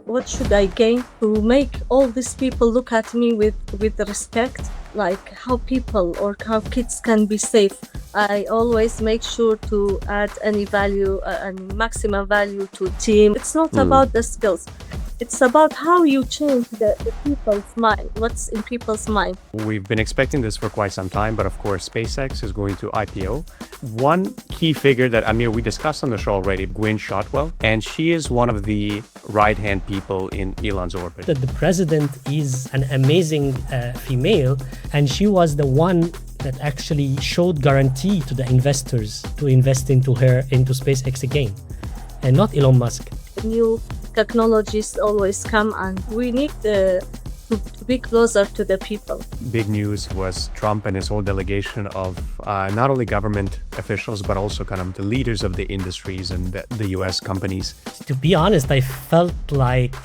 what should I gain to make all these people look at me with respect, like how people or how kids can be safe. I always make sure to add any value and maximum value to team. It's not about the skills. It's about how you change the people's mind, what's in people's mind. We've been expecting this for quite some time, but of course, SpaceX is going to IPO. One key figure that, Amir, we discussed on the show already, Gwynne Shotwell, and she is one of the right-hand people in Elon's orbit. The president is an amazing female, and she was the one that actually showed guarantee to the investors to invest into SpaceX again, and not Elon Musk. New technologies always come, and we need to be closer to the people. Big news was Trump and his whole delegation of not only government officials, but also kind of the leaders of the industries and the US companies. To be honest, I felt like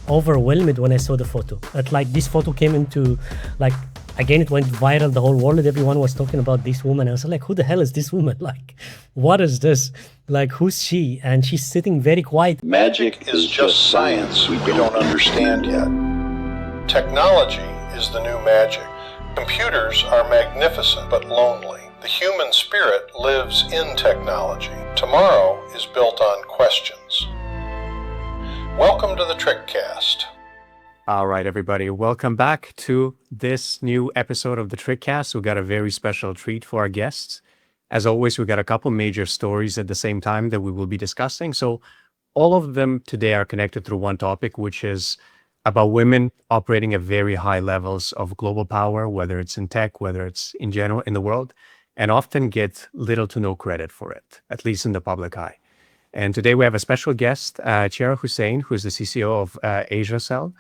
overwhelmed when I saw the photo. That like this photo came into like, again, it went viral, the whole world, everyone was talking about this woman. I was like, who the hell is this woman? Like, what is this? Like, who's she? And she's sitting very quiet. Magic is just science we don't understand yet. Technology is the new magic. Computers are magnificent but lonely. The human spirit lives in technology. Tomorrow is built on questions. Welcome to the TrickCast. All right, everybody, welcome back to this new episode of the TrickCast. We got a very special treat for our guests. As always, we got a couple major stories at the same time that we will be discussing. So all of them today are connected through one topic, which is about women operating at very high levels of global power, whether it's in tech, whether it's in general in the world, and often get little to no credit for it, at least in the public eye. And today we have a special guest, Chra Hussain, who's the CCO of Asiacell.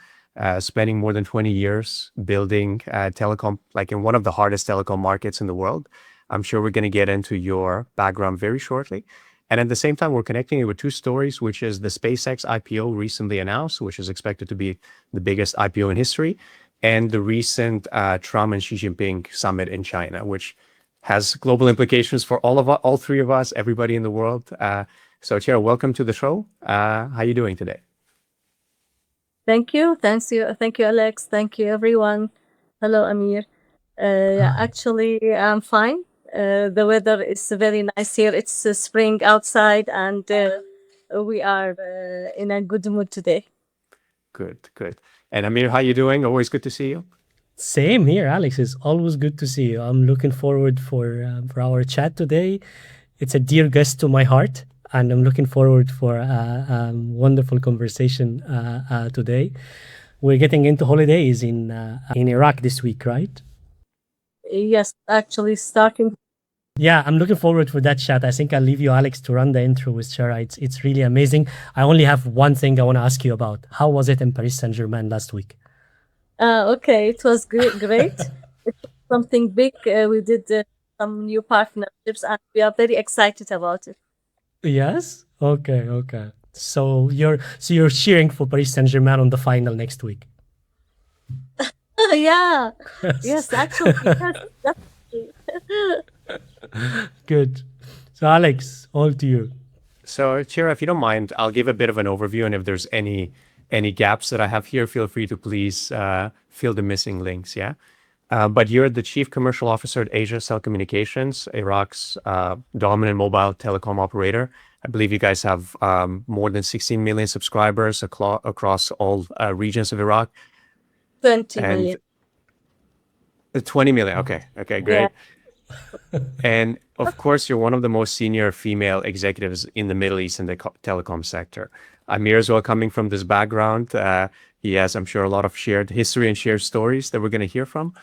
Spending more than 20 years building telecom, like in one of the hardest telecom markets in the world. I'm sure we're going to get into your background very shortly. And at the same time, we're connecting it with two stories, which is the SpaceX IPO recently announced, which is expected to be the biggest IPO in history, and the recent Trump and Xi Jinping summit in China, which has global implications for all three of us, everybody in the world. So Chra, welcome to the show. How are you doing today? Thank you, Alex. Thank you, everyone. Hello, Amir. Actually, I'm fine. The weather is very nice here. It's spring outside, and we are in a good mood today. Good. And Amir, how you doing? Always good to see you. Same here, Alex. It's always good to see you. I'm looking forward for our chat today. It's a dear guest to my heart. And I'm looking forward for a wonderful conversation today. We're getting into holidays in Iraq this week, right? Yes, actually starting. Yeah, I'm looking forward for that chat. I think I'll leave you, Alex, to run the intro with Chra. It's really amazing. I only have one thing I want to ask you about. How was it in Paris Saint-Germain last week? Okay, it was great. It's something big. We did some new partnerships, and we are very excited about it. Yes? Okay. So you're cheering for Paris Saint-Germain on the final next week. Yeah. Yes, actually. Good. So Alex, all to you. So Chra, if you don't mind, I'll give a bit of an overview, and if there's any gaps that I have here, feel free to please fill the missing links, yeah? But you're the Chief Commercial Officer at Asiacell Communications, Iraq's dominant mobile telecom operator. I believe you guys have more than 16 million subscribers across all regions of Iraq. 20 million. 20 million, okay, great. Yeah. And of course, you're one of the most senior female executives in the Middle East in the telecom sector. Amir as well, coming from this background, he has, I'm sure, a lot of shared history and shared stories that we're going to hear from.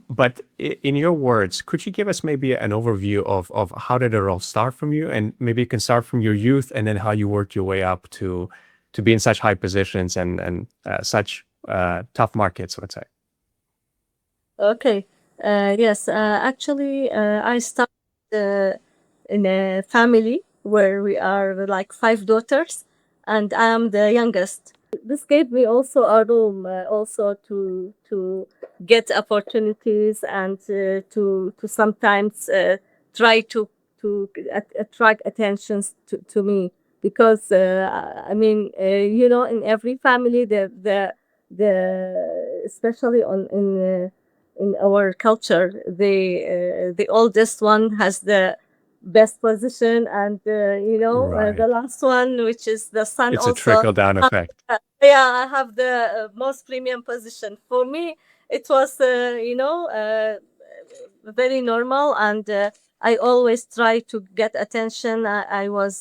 But in your words, could you give us maybe an overview of how did it all start from you? And maybe you can start from your youth and then how you worked your way up to be in such high positions and such tough markets, let's say. Okay. Yes, actually, I started in a family where we are like 5 daughters, and I am the youngest. This gave me also a room also to get opportunities and to sometimes try to attract attentions to me, because I mean, in every family, the especially in our culture, the oldest one has the best position, and Right. the last one, which is the son, It's a also. trickle-down effect. Yeah, I have the most premium position. For me, it was, very normal, and I always try to get attention. I was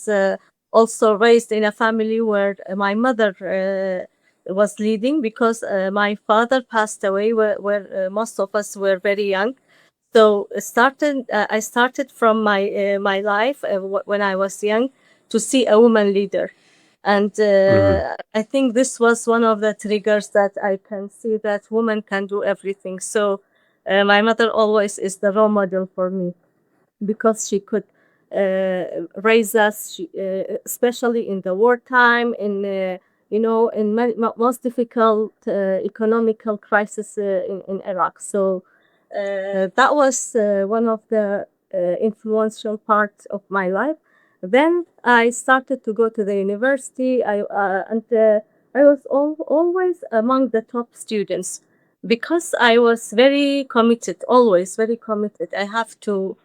also raised in a family where my mother was leading, because my father passed away where most of us were very young. So I started from my life when I was young to see a woman leader, and Mhm. I think this was one of the triggers that I can see that women can do everything. So my mother always is the role model for me, because she could raise us, especially in the wartime, in most difficult economical crisis in Iraq. So that was one of the influential parts of my life. Then I started to go to the university. I was always among the top students, because I was very committed, always very committed. I have to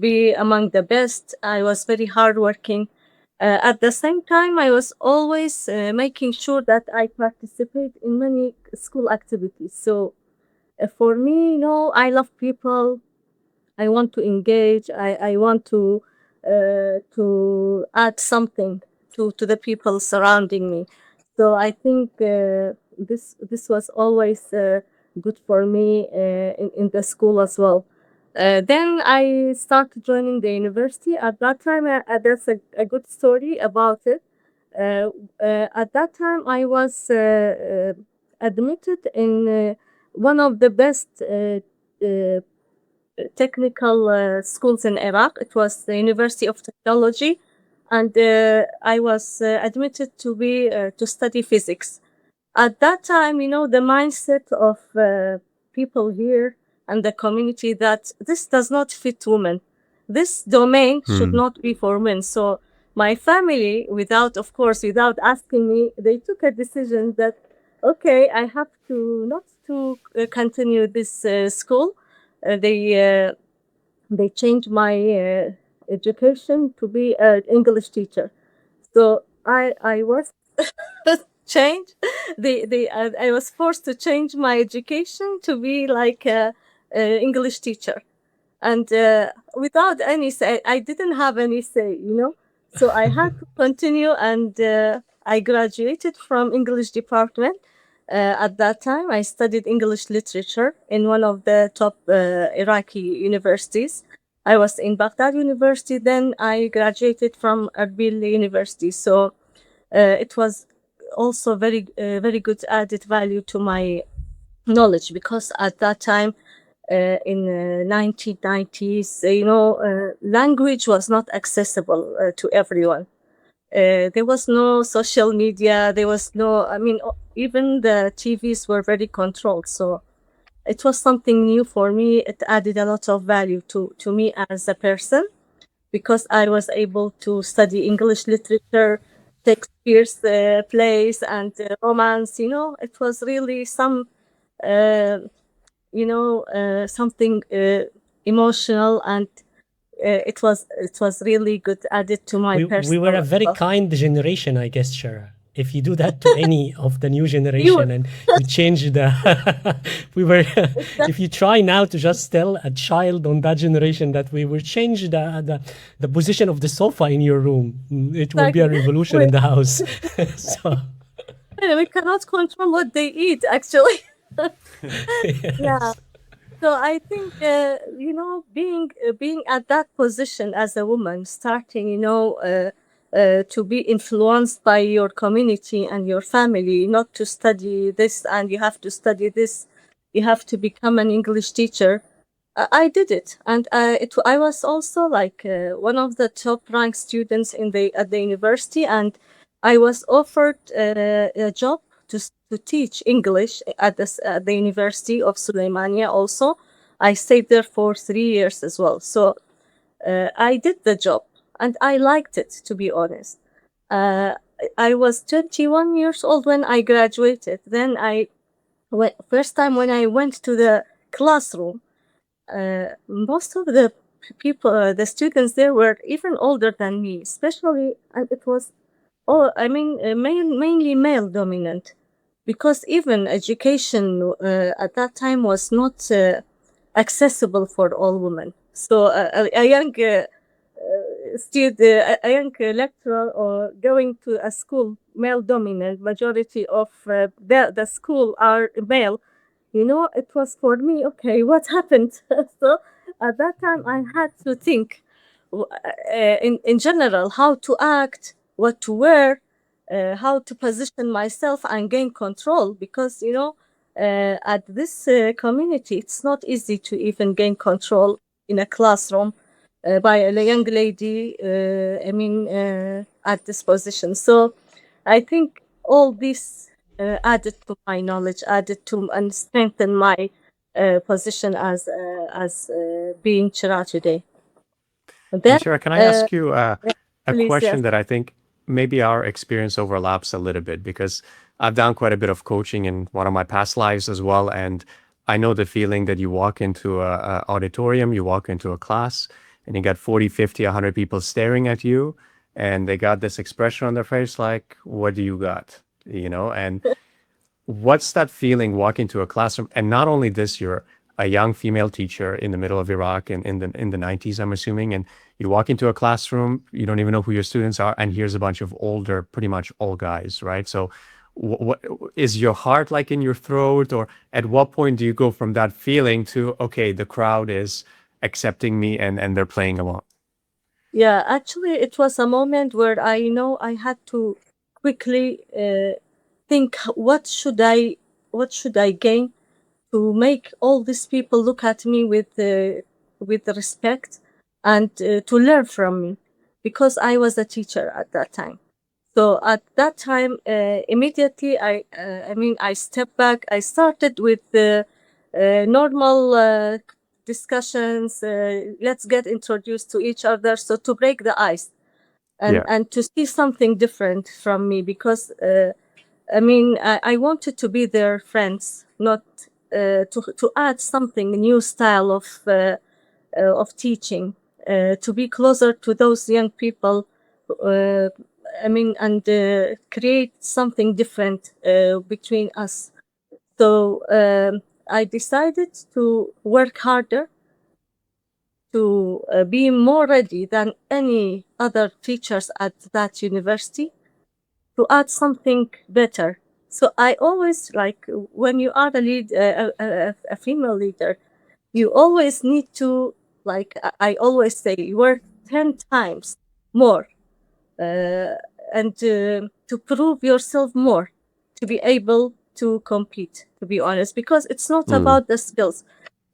be among the best. I was very hardworking. At the same time, I was always making sure that I participate in many school activities. So for me, I love people. I want to engage. I want to add something to the people surrounding me. So I think this was always good for me in the school as well. Then I started joining the university. At that time, there's a good story about it. At that time, I was admitted in one of the best technical schools in Iraq. It was the University of Technology, and I was admitted to study physics. At that time, the mindset of people here and the community, that this does not fit women. This domain should Hmm. not be for men. So my family, of course, without asking me, they took a decision that, okay, I have to not to continue this school. They changed my education to be an English teacher. So I was change I was forced to change my education to be like a English teacher, and without any say, I didn't have any say. So I had to continue, and I graduated from English department. At that time, I studied English literature in one of the top Iraqi universities. I was in Baghdad University. Then I graduated from Erbil University. So it was also very good added value to my knowledge, because at that time in 1990s, language was not accessible to everyone. There was no social media. There was no, I mean, even the TVs were very controlled. So it was something new for me. It added a lot of value to me as a person, because I was able to study English literature, Shakespeare's plays, and romance. It was really uh, something emotional, and it was really good added to my We were personal a very life. kind generation, I guess, Chra. If you do that to any of the new You generation and you change the, we were, if you try now to just tell a child on that generation that we will change the position of the sofa in your room, it will be a exactly. revolution we, in the house. So, we cannot control what they eat, actually. Yeah. yes. So I think being at that position as a woman, starting to be influenced by your community and your family, not to study this and you have to study this, you have to become an English teacher. I did it, and I was also like one of the top ranked students at the university, and I was offered a job to teach English at the University of Suleimania. Also, I stayed there for 3 years as well. So I did the job, and I liked it, to be honest. Uh, I was 21 years old when I graduated. Then first time when I went to the classroom, most of the people, the students there were even older than me, especially, and it was, mainly male dominant, because even education at that time was not accessible for all women. So a young student, a young lecturer, or going to a school male dominant, majority of the school are male, it was for me, okay, what happened? So at that time, I had to think, in general, how to act, what to wear, how to position myself and gain control. Because, at this community, it's not easy to even gain control in a classroom by a young lady, at this position. So I think all this added to my knowledge, added to and strengthened my position as being Chra today. And Then, Shira, can I uh, ask you a please, yes. question that I think maybe our experience overlaps a little bit, because I've done quite a bit of coaching in one of my past lives as well. And I know the feeling that you walk into a auditorium, you walk into a class, and you got 40, 50, 100 people staring at you, and they got this expression on their face like, what do you got? And what's that feeling walking to a classroom? And not only this, you're a young female teacher in the middle of Iraq in the 90s, I'm assuming, and you walk into a classroom, you don't even know who your students are, and here's a bunch of older, pretty much all guys, right? So what is your heart like in your throat, or at what point do you go from that feeling to, okay, the crowd is accepting me and they're playing along? Yeah, actually, it was a moment where I know I had to quickly think, what should I gain to make all these people look at me with respect, and to learn from me, because I was a teacher at that time. So at that time, immediately, I stepped back. I started with the normal discussions. Let's get introduced to each other, so to break the ice, Yeah. and to see something different from me, because I wanted to be their friends, not to add something, a new style of teaching, to be closer to those young people, uh, and create something different between us. So I decided to work harder, to be more ready than any other teachers at that university, to add something better. So I always, like, when you are a female leader, you always need to, like I always say, work 10 times more, and to prove yourself more, to be able to compete, to be honest, because it's not Mm. about the skills,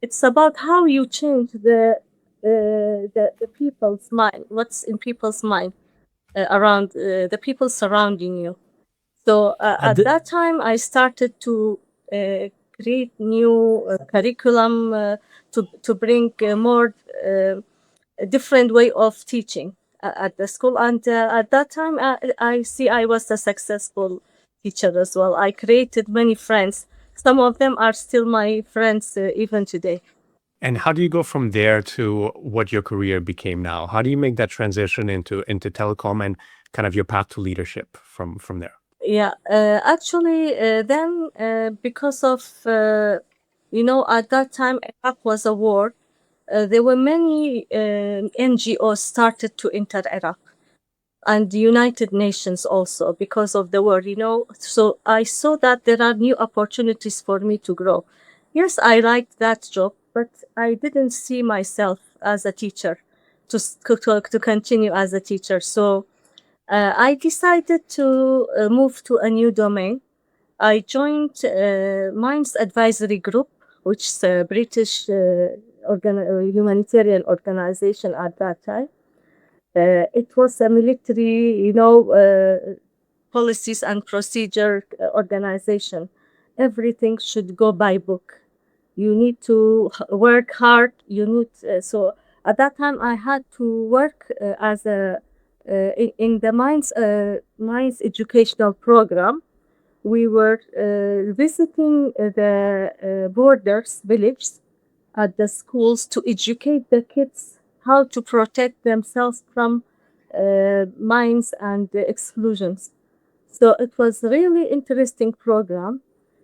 it's about how you change the people's mind, what's in people's mind, around the people surrounding you. So At at the, that time, I started to uh, create new curriculum, to bring more a different way of teaching at the school. And at that time, I see I was a successful teacher as well. I created many friends. Some of them are still my friends even today. And how do you go from there to what your career became now? How do you make that transition into telecom and kind of your path to leadership from there? Yeah, actually, then because of at that time Iraq was a war, there were many NGOs started to enter Iraq, and the United Nations also, because of the war. So I saw that there are new opportunities for me to grow. Yes, I liked that job, but I didn't see myself as a teacher, to continue as a teacher. So I decided to move to a new domain. I joined Minds Advisory Group, which is a British humanitarian organization at that time. It was a military, policies and procedure organization. Everything should go by book. You need to work hard. So at that time, I had to work as a in the Mines educational program, we were visiting the borders villages at the schools to educate the kids how to protect themselves from mines and explosions. So it was really interesting program.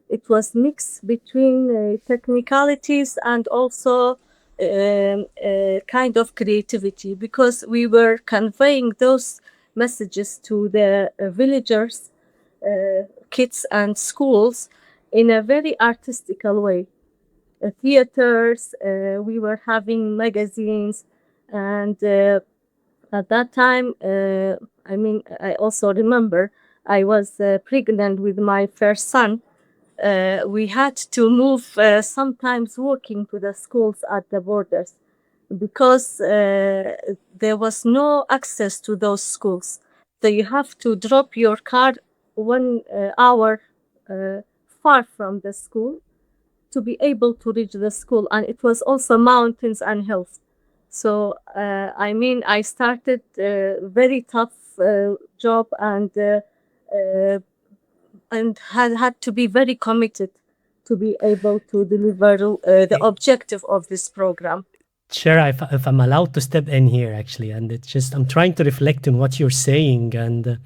It was mixed between technicalities and also kind of creativity, because we were conveying those messages to the villagers, kids and schools in a very artistical way. Theaters, we were having magazines, and at that time, I also remember I was pregnant with my first son. We had to move sometimes walking to the schools at the borders, because there was no access to those schools. So you have to drop your car 1 hour far from the school to be able to reach the school. And it was also mountains and hills. So, I started a very tough job, and had to be very committed to be able to deliver the objective of this program. Chra, if I'm allowed to step in here, actually, and it's just I'm trying to reflect on what you're saying, and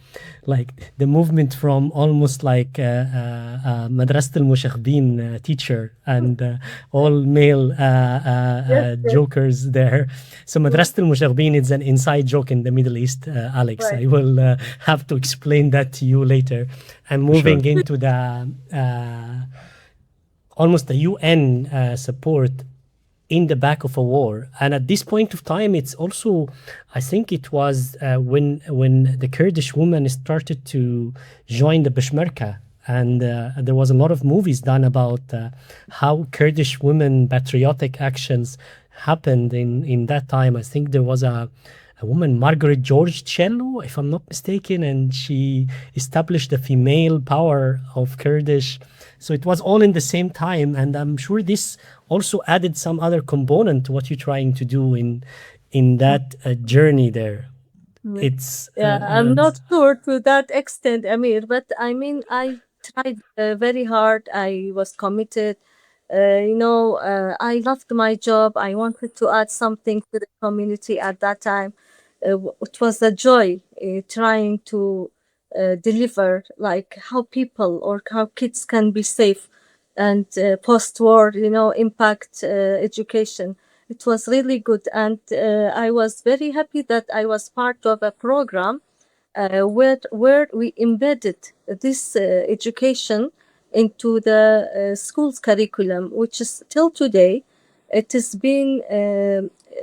like the movement from almost like Madrasat al-Mushaghbin teacher and all male Yes. jokers there. So Madrasat al-Mushaghbin is an inside joke in the Middle East, Alex. Right. I will have to explain that to you later. And moving into the almost the UN support in the back of a war. And at this point of time, it's also, I think it was when the Kurdish women started to join the Peshmerga. And there was a lot of movies done about how Kurdish women patriotic actions happened in that time. I think there was a woman, Margaret George Cello, if I'm not mistaken, and she established the female power of Kurdish. So it was all in the same time, and I'm sure this also added some other component to what you're trying to do in that journey there. It's I'm not sure to that extent, Amir, but I tried very hard. I was committed. I loved my job. I wanted to add something to the community at that time. It was a joy trying to deliver, like, how people or how kids can be safe, and post-war, impact education. It was really good, and I was very happy that I was part of a program where we embedded this education into the school's curriculum, which is till today, it has been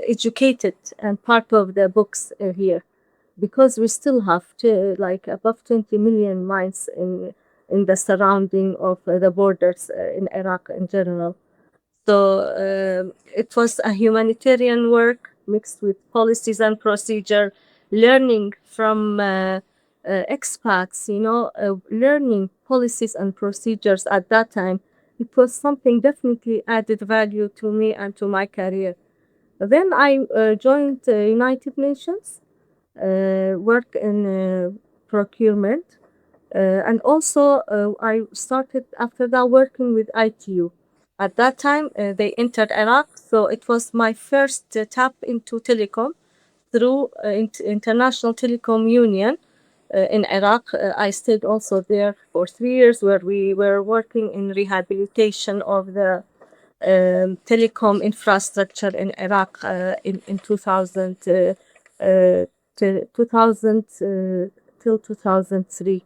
educated and part of the books here, because we still have like above 20 million mines in the surrounding of the borders in Iraq in general. So it was a humanitarian work mixed with policies and procedure, learning from expats, learning policies and procedures at that time. It was something definitely added value to me and to my career. Then I joined the United Nations, work in procurement, and also I started after that working with ITU. At that time, they entered Iraq, so it was my first tap into telecom through International Telecom Union in Iraq. I stayed also there for 3 years, where we were working in rehabilitation of the telecom infrastructure in Iraq in 2000 till 2003.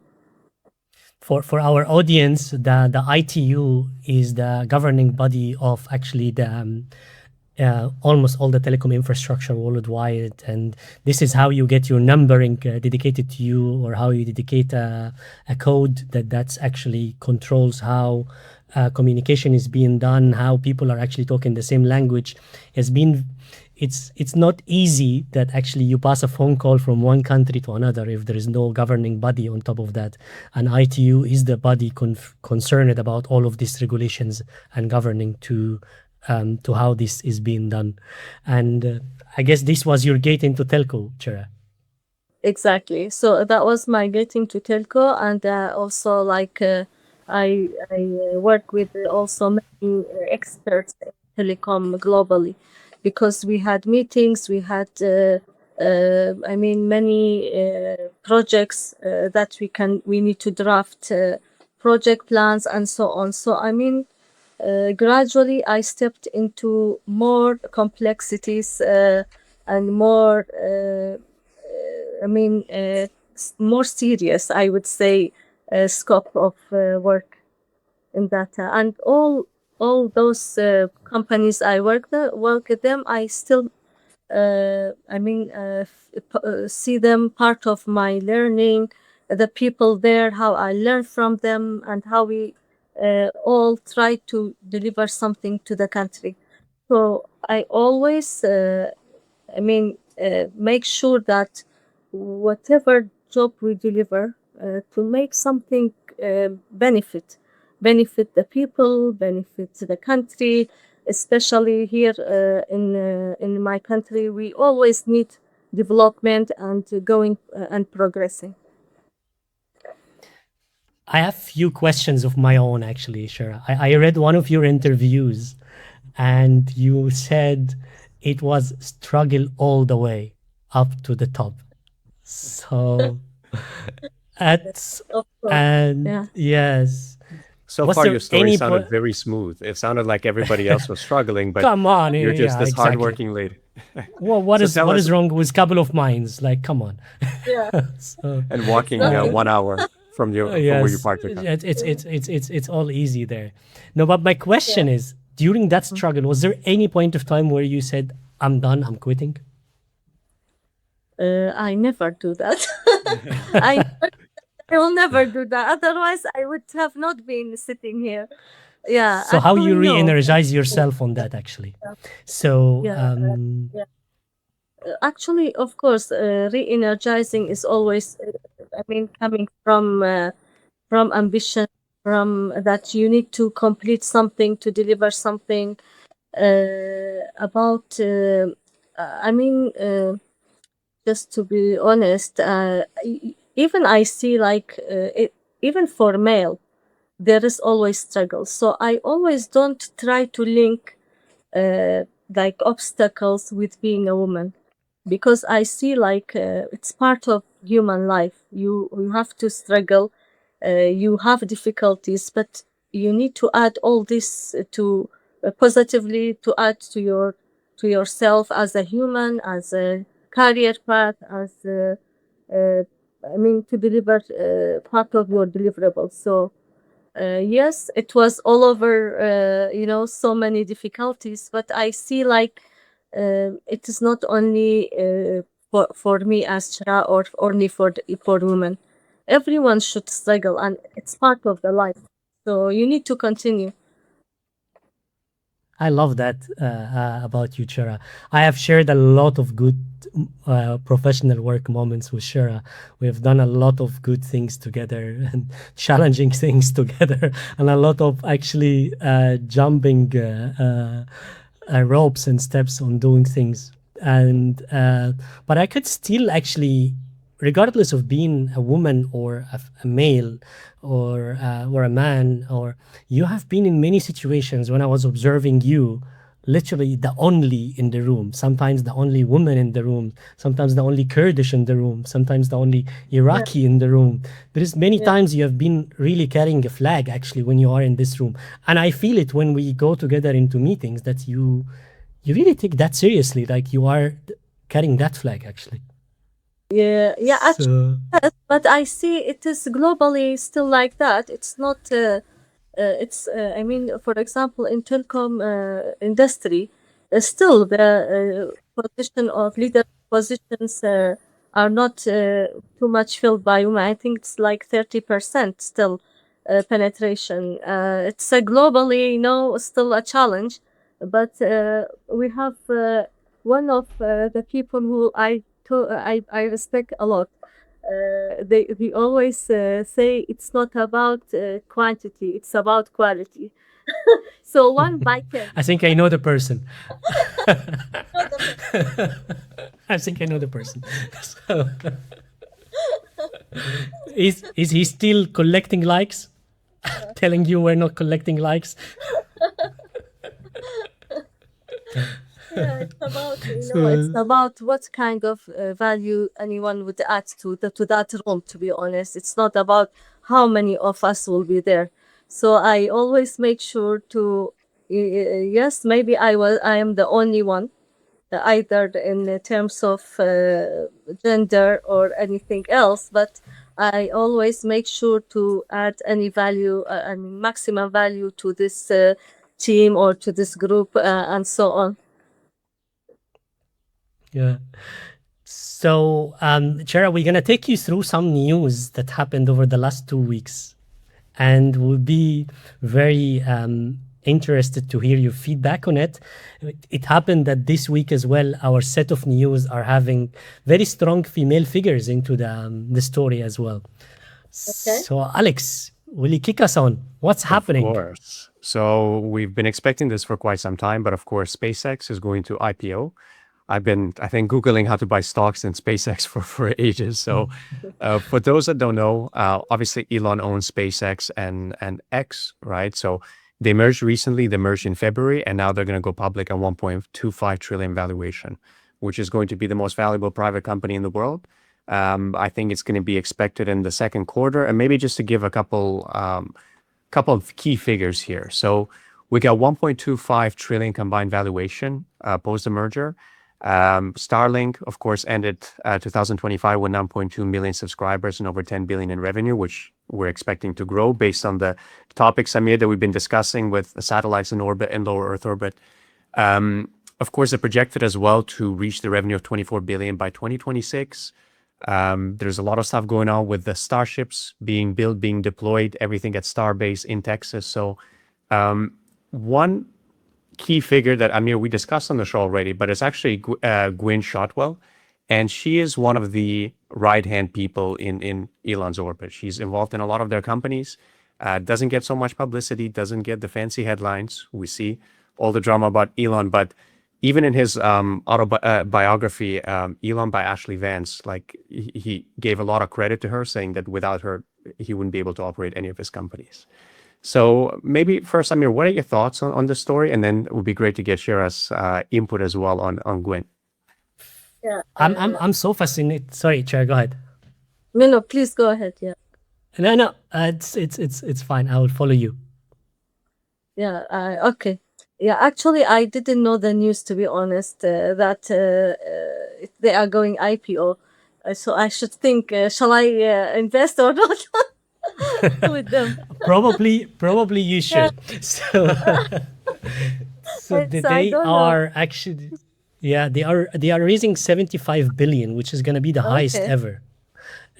For our audience, the ITU is the governing body of actually the almost all the telecom infrastructure worldwide, and this is how you get your numbering dedicated to you, or how you dedicate a code that's actually controls how communication is being done, how people are actually talking the same language. It's not easy that actually you pass a phone call from one country to another if there is no governing body on top of that. And ITU is the body concerned about all of these regulations and governing to how this is being done. And I guess this was your gate into telco, Chra. Exactly. So that was my getting to telco, and also like I work with also many experts in telecom globally, because we had meetings, we had I mean many projects that we need to draft project plans and so on. So I mean. Gradually, I stepped into more complexities and more more serious, I would say, scope of work in that. And all those companies I work with them, I still, see them part of my learning. The people there, how I learn from them, and how we all try to deliver something to the country. So I always make sure that whatever job we deliver to make something benefit the people, benefit the country, especially here in my country. We always need development and going and progressing. I have few questions of my own, actually, Chra. I read one of your interviews, and you said it was struggle all the way up to the top. So, at Of course, and yeah. yes, So was far, there your story any sounded very smooth. It sounded like everybody else was struggling, but Come on, you're just yeah, this exactly. hardworking lady. Well, what So is tell what us, is wrong with couple of minds? Like, come on. Yeah. So, and walking Nothing. 1 hour from where your yes, partner comes. it's all easy there. No, but my question is, during that struggle, was there any point of time where you said, "I'm done, I'm quitting"? I never do that. I I will never do that. Otherwise, I would have not been sitting here. Yeah, So how you actually, no. re-energize yourself on that, actually? So, Yeah, actually, of course, re-energizing is always, coming from ambition, from that you need to complete something, to deliver something. About, I mean, just to be honest, even I see like even for male, there is always struggle. So I always don't try to link like obstacles with being a woman, because I see like it's part of human life. You have to struggle, you have difficulties, but you need to add all this to positively, to add to yourself as a human, as a career path, as uh, to deliver part of your deliverables. So yes, it was all over, so many difficulties, but I see like it is not only for me as Chra, or only for women. Everyone should struggle, and it's part of the life. So you need to continue. I love that about you, Chra. I have shared a lot of good professional work moments with Chra. We have done a lot of good things together and challenging things together, and a lot of actually jumping ropes and steps on doing things. And but I could still actually, regardless of being a woman or a male or a man, or you have been in many situations when I was observing you, literally the only in the room, sometimes the only woman in the room, sometimes the only Kurdish in the room, sometimes the only Yeah, Iraqi in the room. There is many yeah, times you have been really carrying a flag actually when you are in this room, and I feel it when we go together into meetings that you really take that seriously, like you are carrying that flag actually. yeah, yeah. Actually, So yes, but I see it is globally still like that. It's not. It's. For example, in telecom industry, still the position of leader positions are not too much filled by women. I think it's like 30% still penetration. It's globally, still a challenge, but we have one of the people who I respect a lot. They always say it's not about quantity, it's about quality. So one by ten. I think I know the person. Not the- I think I know the person. So, Is he still collecting likes? Telling you we're not collecting likes? Yeah, it's about it's about what kind of value anyone would add to that room. To be honest, it's not about how many of us will be there. So I always make sure to yes, maybe I am the only one, either in terms of gender or anything else, but I always make sure to add any value and maximum value to this team or to this group and so on. Yeah. So, Chra, we're going to take you through some news that happened over the last 2 weeks. And we'll be very interested to hear your feedback on it. It happened that this week as well, our set of news are having very strong female figures into the story as well. Okay. So, Alex, will you kick us on? What's happening? Of course. So we've been expecting this for quite some time, but of course, SpaceX is going to IPO. I've been, I think, Googling how to buy stocks in SpaceX for ages. So for those that don't know, obviously Elon owns SpaceX and X, right? So they merged recently, they merged in February, and now they're going to go public at 1.25 trillion valuation, which is going to be the most valuable private company in the world. I think it's going to be expected in the second quarter. And maybe just to give a couple of key figures here. So we got 1.25 trillion combined valuation post the merger. Starlink, of course, ended 2025 with 9.2 million subscribers and over 10 billion in revenue, which we're expecting to grow based on the topics, Amir, that we've been discussing with satellites in orbit and lower Earth orbit. Of course, they're projected as well to reach the revenue of 24 billion by 2026. There's a lot of stuff going on with the Starships being built, being deployed, everything at Starbase in Texas. So one key figure that, Amir, we discussed on the show already, but it's actually Gwynne Shotwell. And she is one of the right-hand people in Elon's orbit. She's involved in a lot of their companies, doesn't get so much publicity, doesn't get the fancy headlines. We see all the drama about Elon, but even in his autobiography, Elon by Ashley Vance, like he gave a lot of credit to her, saying that without her, he wouldn't be able to operate any of his companies. So maybe first, Amir, what are your thoughts on the story? And then it would be great to get Chra's input as well on Gwynne. Yeah. I'm so fascinated. Sorry, Chra, go ahead. No, please go ahead. Yeah. No, it's fine. I will follow you. Yeah. Okay. Yeah. Actually, I didn't know the news, to be honest, that they are going IPO. So I should think, shall I invest or not with them? Probably you should. So they are actually, yeah, they are raising 75 billion, which is going to be the highest ever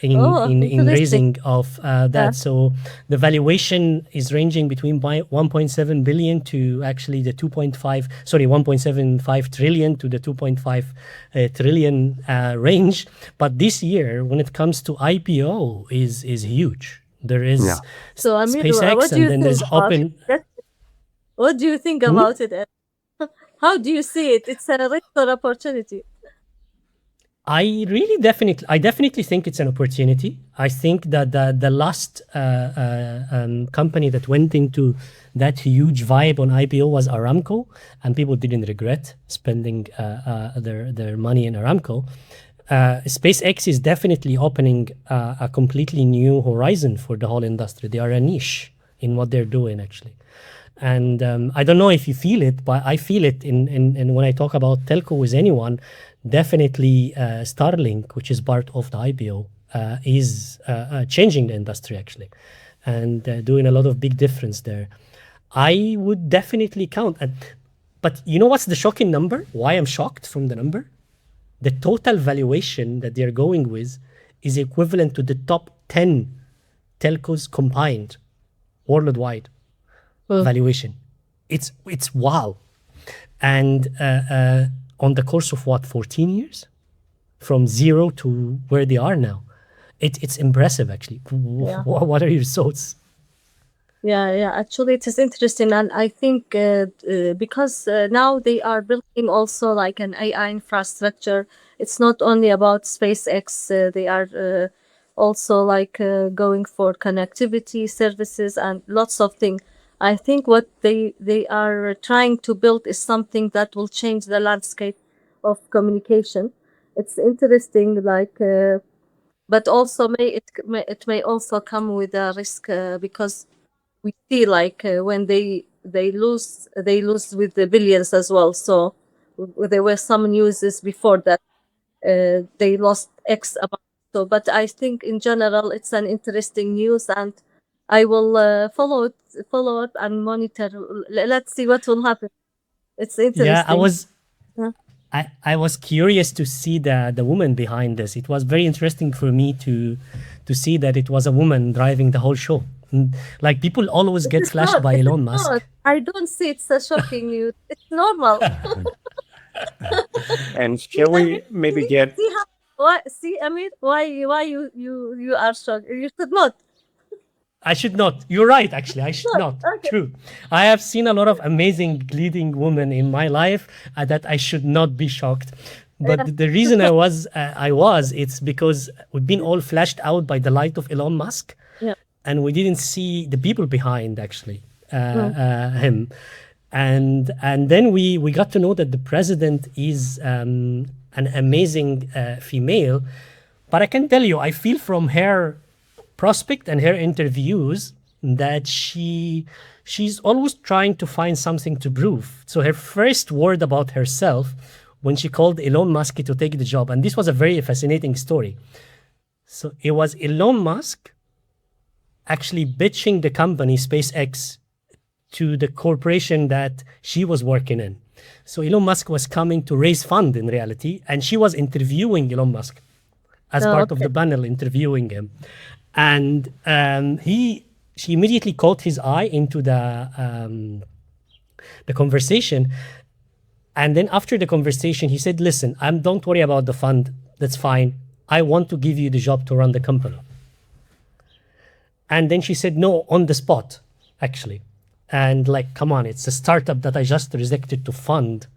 in raising of that. Yeah. So the valuation is ranging between 1.7 billion to actually the 1.75 trillion to the 2.5 trillion range. But this year, when it comes to IPO, is huge. There is so Amir, SpaceX, and then there's open. What do you think about it? How do you see it? It's a risk or opportunity? I definitely think it's an opportunity. I think that the last company that went into that huge vibe on IPO was Aramco, and people didn't regret spending their money in Aramco. SpaceX is definitely opening a completely new horizon for the whole industry. They are a niche in what they're doing, actually. And I don't know if you feel it, but I feel it in when I talk about telco with anyone. Definitely Starlink, which is part of the IPO, is changing the industry, actually, and doing a lot of big difference there. I would definitely count. But you know what's the shocking number? Why I'm shocked from the number? The total valuation that they're going with is equivalent to the top 10 telcos combined worldwide valuation. It's wow. And on the course of 14 years? From zero to where they are now. It's impressive, actually. Yeah. What are your thoughts? Yeah, actually it is interesting, and I think because now they are building also like an AI infrastructure. It's not only about SpaceX. They are also like going for connectivity services and lots of things. I think what they are trying to build is something that will change the landscape of communication. It's interesting, like, but also it may also come with a risk, because we see like when they lose with the billions as well. So there were some newses before that they lost X amount. So, but I think in general it's an interesting news, and I will follow it and monitor. Let's see what will happen. It's Yeah, interesting. Yeah. I was curious to see the woman behind this. It was very interesting for me to see that it was a woman driving the whole show. Like, people always get flashed by It is Elon Musk. not. I don't see it's a shocking news. It's normal. And shall we maybe get See how, why, see, Amir, why you are shocked? You should not. I should not. You're right, actually. I should not. Okay. True. I have seen a lot of amazing leading women in my life that I should not be shocked. But the reason I was, it's because we've been all flashed out by the light of Elon Musk, Yeah. and we didn't see the people behind, actually, him. And then we got to know that the president is an amazing female. But I can tell you, I feel from her prospect and her interviews that she's always trying to find something to prove. So her first word about herself, when she called Elon Musk to take the job, and this was a very fascinating story. So it was Elon Musk actually pitching the company SpaceX to the corporation that she was working in. So Elon Musk was coming to raise fund in reality, and she was interviewing Elon Musk as part of the panel, interviewing him. And she immediately caught his eye into the conversation. And then after the conversation, he said, listen, don't worry about the fund. That's fine. I want to give you the job to run the company. And then she said, no, on the spot, actually. And like, come on, it's a startup that I just rejected to fund.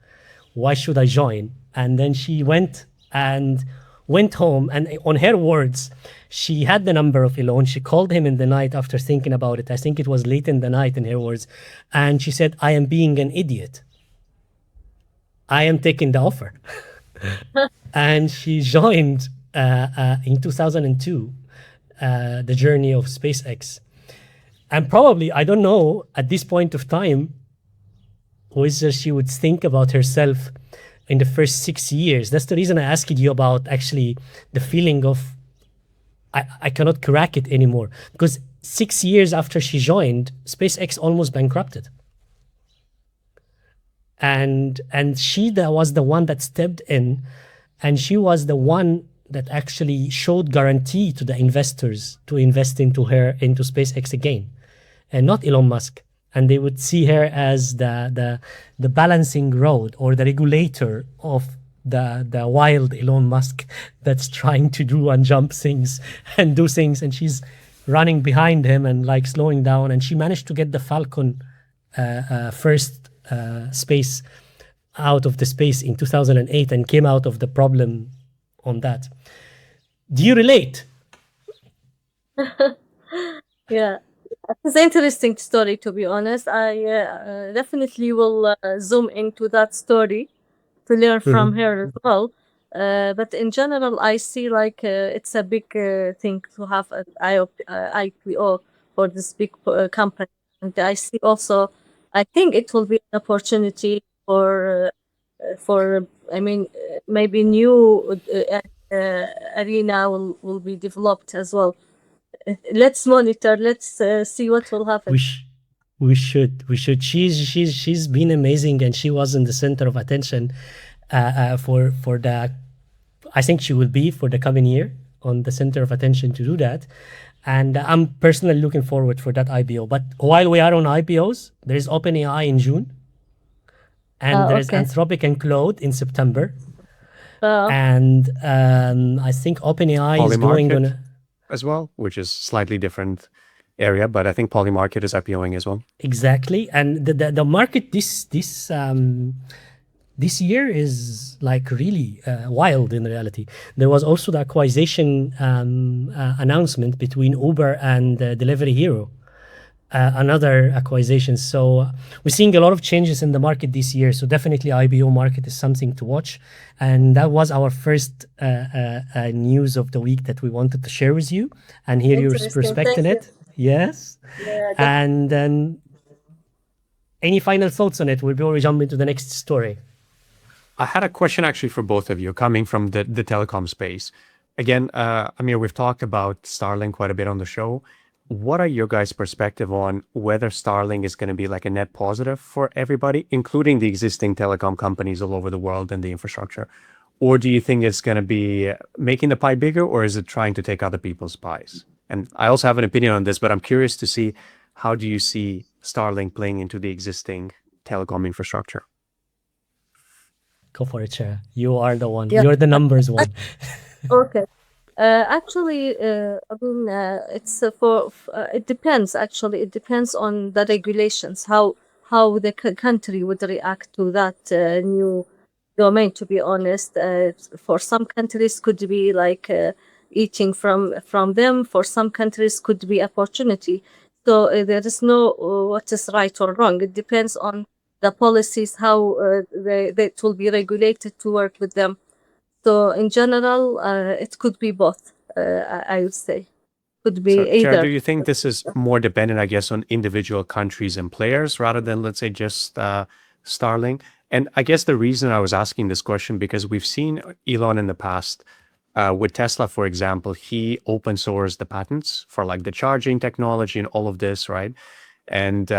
Why should I join? And then she went home, and on her words, she had the number of Elon. She called him in the night after thinking about it. I think it was late in the night, in her words. And she said, I am being an idiot. I am taking the offer. And she joined in 2002 the journey of SpaceX. And probably, I don't know, at this point of time, whether she would think about herself in the first 6 years. That's the reason I asked you about actually the feeling of I cannot crack it anymore. Because 6 years after she joined, SpaceX almost bankrupted. And she was the one that stepped in, and she was the one that actually showed guarantee to the investors to invest into SpaceX again, and not Elon Musk. And they would see her as the balancing road or the regulator of the wild Elon Musk that's trying to do and jump things and do things, and she's running behind him and like slowing down. And she managed to get the Falcon first space out of the space in 2008 and came out of the problem on that. Do you relate? Yeah, it's an interesting story, to be honest. I definitely will zoom into that story to learn from her as well. But in general, I see like it's a big thing to have an IPO for this big company. And I see also, I think it will be an opportunity for I mean, maybe new arena will be developed as well. Let's monitor. Let's see what will happen. We should. She's been amazing, and she was in the center of attention for the. I think she will be for the coming year on the center of attention to do that. And I'm personally looking forward for that IPO. But while we are on IPOs, there is OpenAI in June, and there's Anthropic and Claude in September. And I think OpenAI is going on as well, which is slightly different area, but I think Polymarket is IPOing as well. Exactly. And the market, this this year is like really wild in reality. There was also the acquisition announcement between Uber and Delivery Hero. Another acquisition. So we're seeing a lot of changes in the market this year. So definitely IPO market is something to watch. And that was our first news of the week that we wanted to share with you and hear your Interesting. perspective Thank on you. it. Yes. Yeah, And then any final thoughts on it before we jump into the next story? I had a question actually for both of you coming from the telecom space. Again, Amir, we've talked about Starlink quite a bit on the show. What are your guys' perspective on whether Starlink is going to be like a net positive for everybody, including the existing telecom companies all over the world and the infrastructure? Or do you think it's going to be making the pie bigger, or is it trying to take other people's pies? And I also have an opinion on this, but I'm curious to see, how do you see Starlink playing into the existing telecom infrastructure? Go for it, Chra. You are the one. Yeah. You're the numbers one. Okay. Actually, I mean, it's it depends. Actually, it depends on the regulations. How the country would react to that new domain. To be honest, for some countries could be like eating from them. For some countries could be opportunity. So there is no what is right or wrong. It depends on the policies, how it will be regulated to work with them. So in general, it could be both. I would say could be So, Chra, either. do you think this is more dependent, I guess, on individual countries and players rather than, let's say, just Starlink? And I guess the reason I was asking this question, because we've seen Elon in the past with Tesla, for example, he open sourced the patents for like the charging technology and all of this, right? And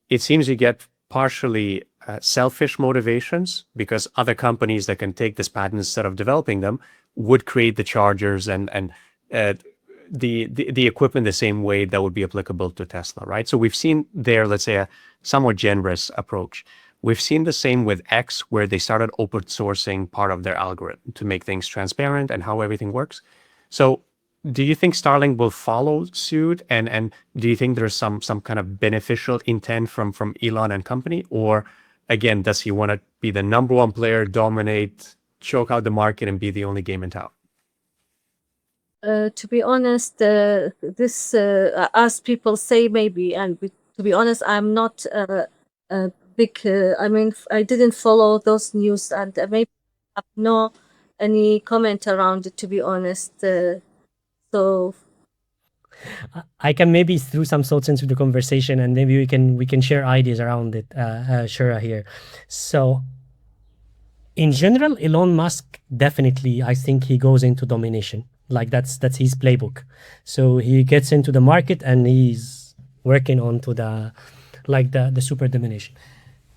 it seems you get partially selfish motivations because other companies that can take this patent instead of developing them would create the chargers and the equipment the same way that would be applicable to Tesla, right? So we've seen there, let's say, a somewhat generous approach. We've seen the same with X, where they started open sourcing part of their algorithm to make things transparent and how everything works. So do you think Starlink will follow suit? And do you think there's some kind of beneficial intent from Elon and company? Or again, does he want to be the number one player, dominate, choke out the market, and be the only game in town? To be honest, this, as people say, maybe, and to be honest, I'm not a big. I mean, I didn't follow those news, and maybe I have no any comment around it. To be honest, so I can maybe throw some thoughts into the conversation, and maybe we can share ideas around it, Chra here. So, in general, Elon Musk definitely, I think he goes into domination. Like that's his playbook. So he gets into the market and he's working on to the super domination.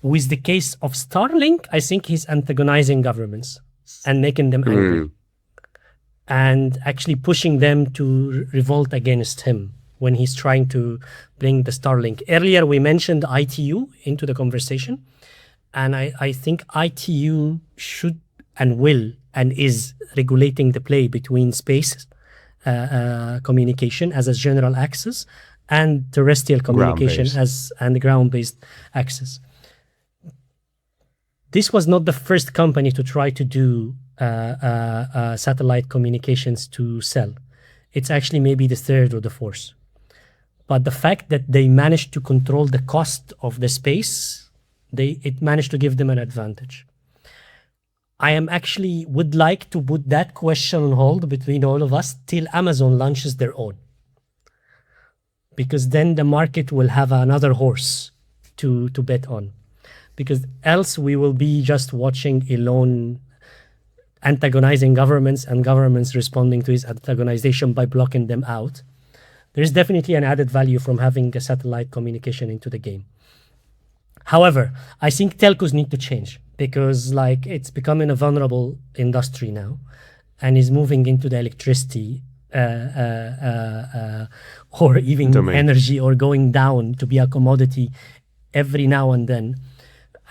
With the case of Starlink, I think he's antagonizing governments and making them angry. And actually pushing them to revolt against him when he's trying to bring the Starlink. Earlier, we mentioned ITU into the conversation. And I think ITU should and will and is regulating the play between space communication as a general access and terrestrial communication and the ground-based access. This was not the first company to try to do satellite communications to sell. It's actually maybe the third or the fourth. But the fact that they managed to control the cost of the space, it managed to give them an advantage. I am actually would like to put that question on hold between all of us till Amazon launches their own. Because then the market will have another horse to bet on. Because else we will be just watching Elon antagonizing governments and governments responding to his antagonization by blocking them out. There is definitely an added value from having a satellite communication into the game. However, I think telcos need to change because like it's becoming a vulnerable industry now and is moving into the electricity or even energy or going down to be a commodity every now and then.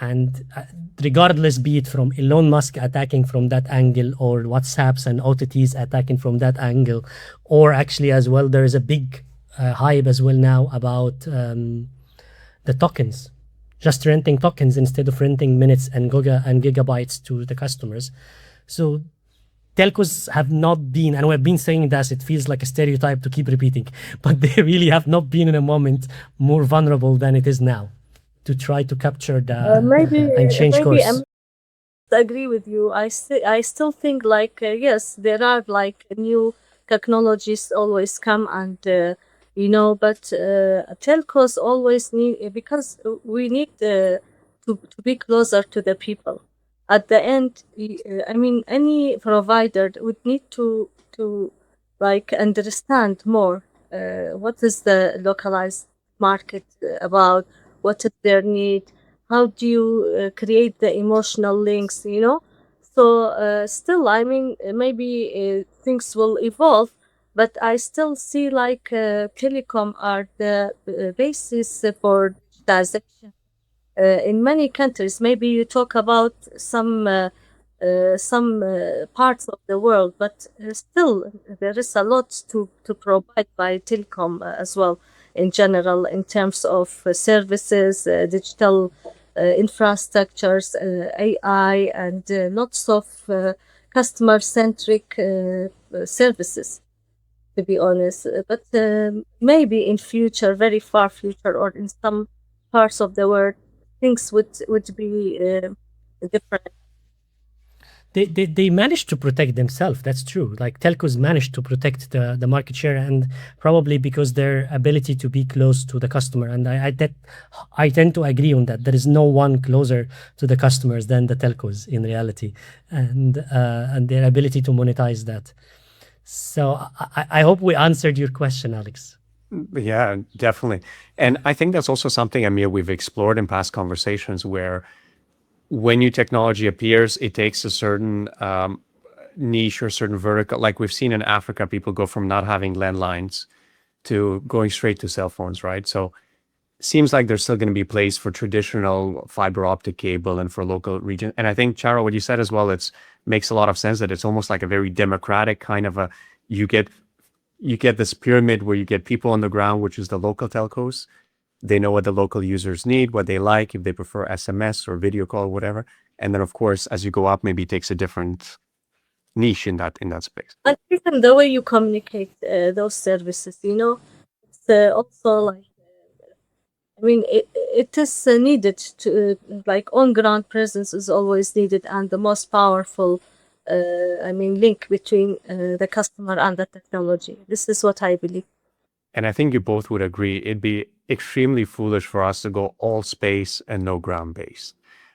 And regardless, be it from Elon Musk attacking from that angle or WhatsApps and OTTs attacking from that angle, or actually as well, there is a big hype as well now about the tokens just renting tokens instead of renting minutes and gigabytes to the customers. So telcos have not been, and we've been saying this, it feels like a stereotype to keep repeating, but they really have not been in a moment more vulnerable than it is now to try to capture the and change maybe course. agree with you. I still think like yes, there are like new technologies always come and but telcos always need, because we need to be closer to the people. At the end, I mean, any provider would need to like understand more what is the localized market about, what is their need, how do you create the emotional links, so still, I mean, maybe things will evolve, but I still see like telecom are the basis for digitization in many countries. Maybe you talk about some parts of the world, but still there is a lot to provide by telecom as well in general in terms of services, digital infrastructures, AI, and lots of customer-centric services, to be honest. But maybe in future, very far future, or in some parts of the world, things would be different. They managed to protect themselves. That's true. Like telcos managed to protect the market share, and probably because their ability to be close to the customer. And I tend to agree on that. There is no one closer to the customers than the telcos in reality, and their ability to monetize that. So I hope we answered your question, Alex. Yeah, definitely. And I think that's also something, Amir, we've explored in past conversations, where when new technology appears, it takes a certain niche or certain vertical. Like we've seen in Africa, people go from not having landlines to going straight to cell phones, right? So it seems like there's still going to be a place for traditional fiber optic cable and for local region. And I think, Chara, what you said as well, it makes a lot of sense that it's almost like a very democratic kind of you get this pyramid where you get people on the ground, which is the local telcos. They know what the local users need, what they like, if they prefer SMS or video call, whatever. And then, of course, as you go up, maybe it takes a different niche in that space. And even the way you communicate those services, it's also like, I mean, it is needed to, like, on-ground presence is always needed, and the most powerful, link between the customer and the technology. This is what I believe. And I think you both would agree, it'd be extremely foolish for us to go all space and no ground base.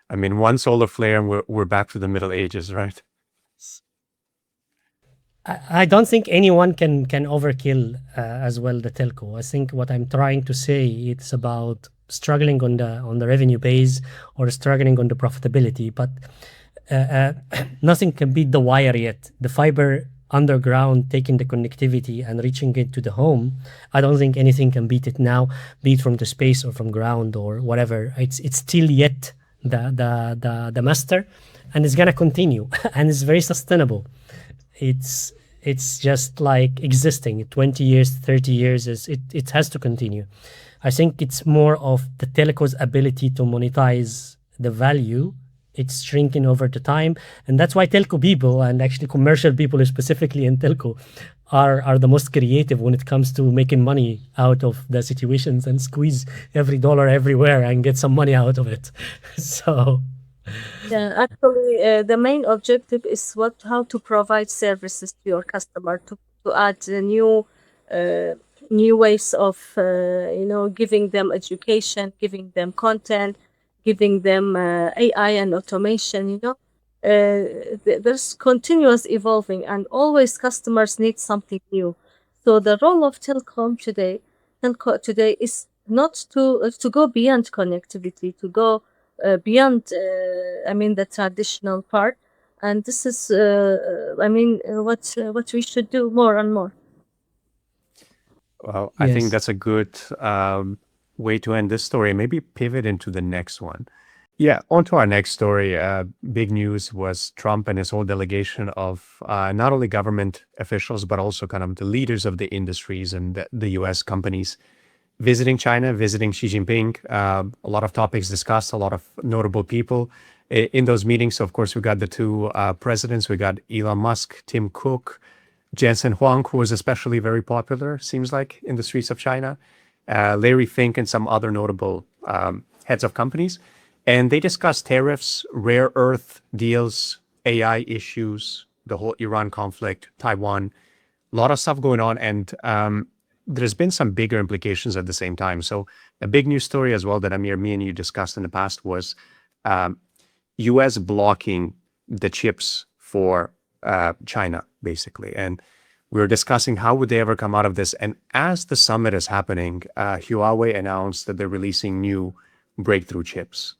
I mean, one solar flare and we're back to the Middle Ages, right? I don't think anyone can overkill as well the telco. I think what I'm trying to say, it's about struggling on the revenue base or struggling on the profitability, but nothing can beat the wire yet. The fiber underground, taking the connectivity and reaching it to the home, I don't think anything can beat it now, be it from the space or from ground or whatever. It's still yet the master, and it's gonna continue, and it's very sustainable. It's just like existing 20 years, 30 years, it has to continue. I think it's more of the telco's ability to monetize the value. It's shrinking over the time, and that's why telco people, and actually commercial people specifically in telco, are the most creative when it comes to making money out of the situations and squeeze every dollar everywhere and get some money out of it. So yeah, actually, the main objective is how to provide services to your customer, to add new ways of giving them education, giving them content, giving them AI and automation. There's continuous evolving, and always customers need something new. So the role of telco today is not to go beyond connectivity, to go beyond the traditional part, and this is what we should do more and more. Well, I think that's a good way to end this story. Maybe pivot into the next one. Yeah, on to our next story. Big news was Trump and his whole delegation of not only government officials, but also kind of the leaders of the industries and the US companies visiting China, visiting Xi Jinping. A lot of topics discussed, a lot of notable people in those meetings. So of course, we got the two presidents. We got Elon Musk, Tim Cook, Jensen Huang, who was especially very popular, seems like, in the streets of China, Larry Fink, and some other notable heads of companies. And they discussed tariffs, rare earth deals, AI issues, the whole Iran conflict, Taiwan, a lot of stuff going on. And there's been some bigger implications at the same time. So a big news story as well that Amir, me and you discussed in the past was US blocking the chips for China, basically. And we were discussing how would they ever come out of this. And as the summit is happening, Huawei announced that they're releasing new breakthrough chips.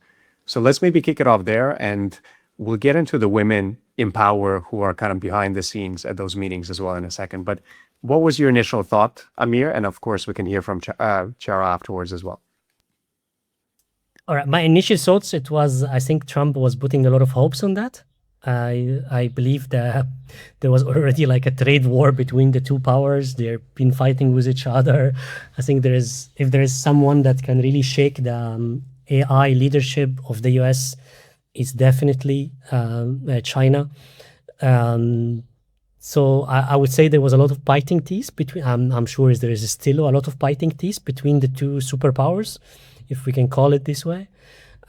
So let's maybe kick it off there, and we'll get into the women in power who are kind of behind the scenes at those meetings as well in a second. But what was your initial thought, Amir? And of course, we can hear from Chra afterwards as well. All right, my initial thoughts, it was, I think Trump was putting a lot of hopes on that. I believe that there was already like a trade war between the two powers. They've been fighting with each other. I think if there is someone that can really shake the AI leadership of the US, it's definitely China. So I would say there was a lot of biting teeth between. I'm sure there is still a lot of biting teeth between the two superpowers, if we can call it this way.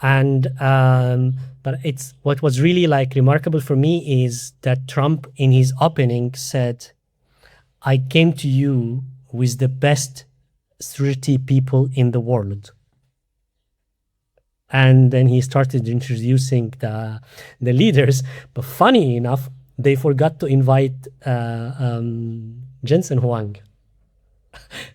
And but it's what was really like remarkable for me is that Trump in his opening said, "I came to you with the best 30 people in the world." And then he started introducing the leaders. But funny enough, they forgot to invite Jensen Huang.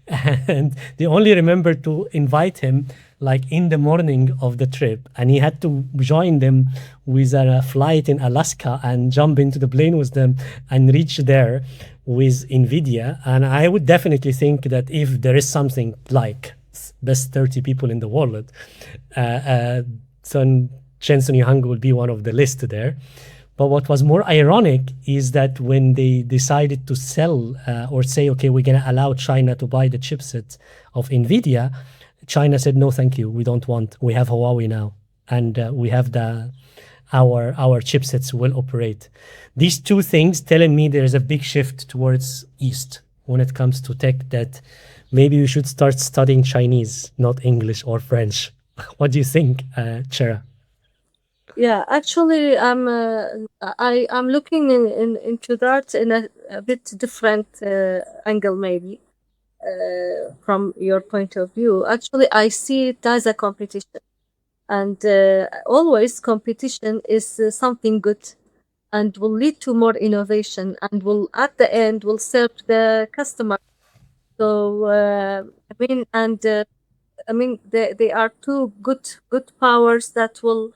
And they only remembered to invite him like in the morning of the trip. And he had to join them with a flight in Alaska and jump into the plane with them and reach there with NVIDIA. And I would definitely think that if there is something like best 30 people in the world, so Jensen Huang will be one of the list there. But what was more ironic is that when they decided to sell or say, okay, we're going to allow China to buy the chipset of NVIDIA, China said, no, thank you. We don't want. We have Huawei now. And we have our chipsets will operate. These two things telling me there's a big shift towards East when it comes to tech, that maybe we should start studying Chinese, not English or French. What do you think, Chra? Yeah, actually, I'm looking into that in a bit different angle, maybe from your point of view. Actually, I see it as a competition, and always competition is something good, and will lead to more innovation, and will at the end will serve the customer. So they are two good powers that will.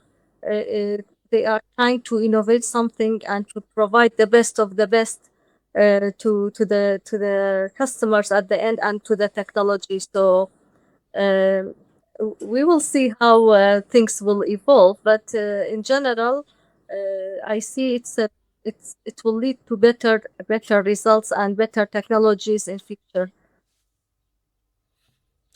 They are trying to innovate something and to provide the best of the best to the customers at the end and to the technology. So we will see how things will evolve. But in general, I see it will lead to better results and better technologies in future.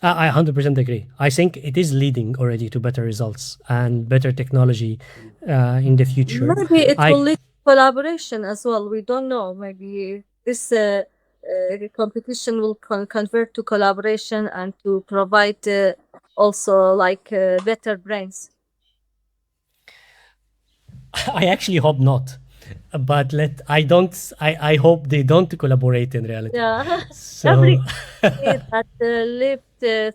I 100% agree. I think it is leading already to better results and better technology in the future. Maybe it will lead to collaboration as well. We don't know. Maybe this competition will convert to collaboration and to provide also like better brains. I actually hope not. But I hope they don't collaborate in reality. Yeah. So Every that lived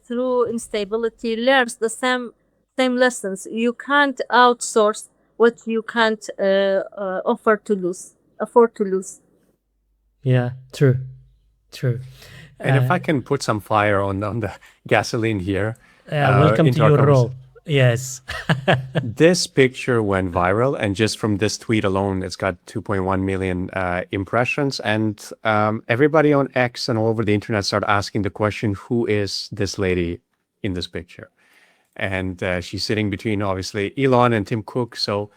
through instability learns the same lessons. You can't outsource what you can't afford to lose. Yeah, true. And if I can put some fire on the gasoline here. Welcome to your role. Yes. This picture went viral, and just from this tweet alone, it's got 2.1 million impressions. And everybody on X and all over the internet started asking the question, who is this lady in this picture? And she's sitting between, obviously, Elon and Tim Cook. So